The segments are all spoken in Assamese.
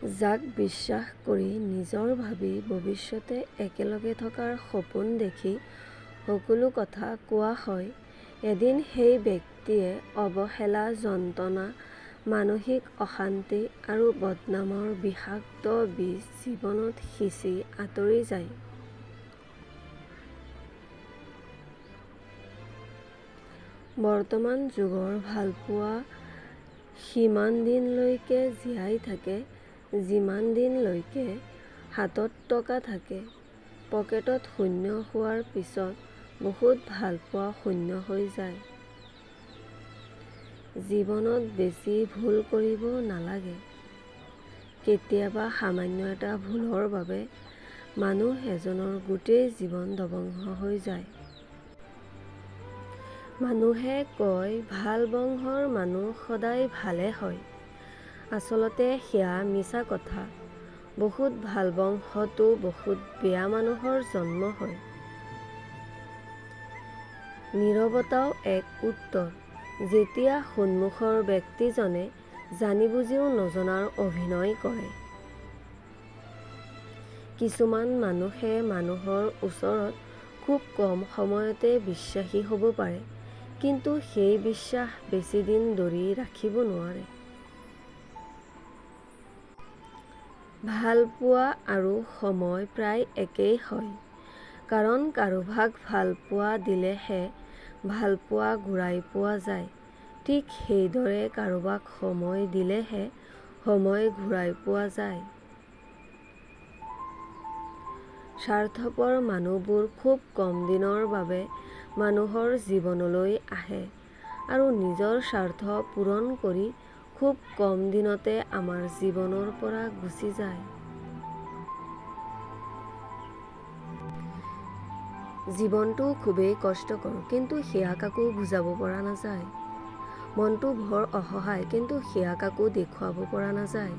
যাক বিশ্বাস কৰি নিজৰ ভাবি ভৱিষ্যতে একেলগে থকাৰ সপোন দেখি সকলো কথা কোৱা হয়, এদিন সেই ব্যক্তিয়ে অৱহেলা, যন্ত্ৰণা, মানসিক অশান্তি আৰু বদনামৰ বিষাক্ত বীজ জীৱনত সিঁচি আঁতৰি যায়। বৰ্তমান যুগৰ ভালপোৱা সিমান দিনলৈকে জীয়াই থাকে যিমান দিনলৈকে হাতত টকা থাকে। পকেটত শূন্য হোৱাৰ পিছত বহুত ভালপোৱা শূন্য হৈ যায়। জীৱনত বেছি ভুল কৰিব নালাগে। কেতিয়াবা সামান্য এটা ভুলৰ বাবে মানুহ এজনৰ গোটেই জীৱন ধ্বংস হৈ যায়। মানুহে কয় ভাল বংশৰ মানুহ সদায় ভালে হয়। আচলতে সেয়া মিছা কথা। বহুত ভাল বংশতো বহুত বেয়া মানুহৰ জন্ম হয়। নীৰৱতাও এক উত্তৰ। যেতিয়া সন্মুখৰ ব্যক্তিজনে জানি বুজিও নজনাৰ অভিনয় কৰে। কিছুমান মানুহে মানুহৰ ওচৰত খুব কম সময়তে বিশ্বাসী হ'ব পাৰে, কিন্তু সেই বিশ্বাস বেছি দিন ধৰি ৰাখিব নোৱাৰে। ভালপোৱা আৰু সময় প্ৰায় একেই হয়। কাৰণ কাৰোবাক ভালপোৱা দিলেহে ভালপোৱা ঘূৰাই পোৱা যায়। ঠিক সেইদৰে কাৰোবাক সময় দিলেহে সময় ঘূৰাই পোৱা যায়। স্বাৰ্থপৰ মানুহবোৰ খুব কম দিনৰ বাবে মানুহৰ জীৱনলৈ আহে আৰু নিজৰ স্বাৰ্থ পূৰণ কৰি খুব কম দিনতে আমাৰ জীৱনৰ পৰা গুচি যায়। জীৱনটো খুবেই কষ্টকৰ, কিন্তু সেয়া কাকো বুজাব পৰা নাযায়। মনটো বৰ অসহায়, কিন্তু সেয়া কাকো দেখুৱাব পৰা নাযায়।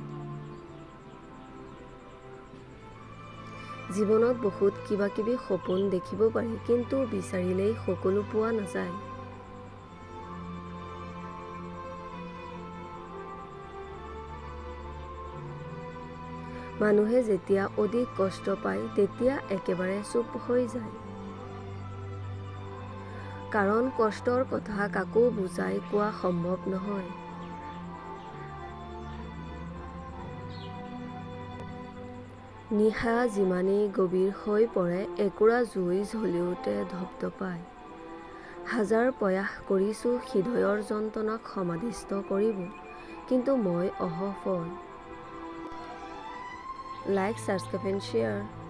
জীৱনত বহুত কিবা কিবি সপোন দেখিব পাৰি, কিন্তু বিচাৰিলেই সকলো পোৱা নাযায়। মানুহে যেতিয়া অধিক কষ্ট পায় তেতিয়া একেবাৰে চুপ হৈ যায়। কাৰণ কষ্টৰ কথা কাকো বুজাই কোৱা সম্ভৱ নহয়। নিশা যিমানেই গভীৰ হৈ পৰে, একুৰা জুই জ্বলি উঠে ধপধপাই। হাজাৰ প্ৰয়াস কৰিছোঁ হৃদয়ৰ যন্ত্ৰণাক সমাধিস্থ কৰিব, কিন্তু মই অসফল। Like, subscribe and share.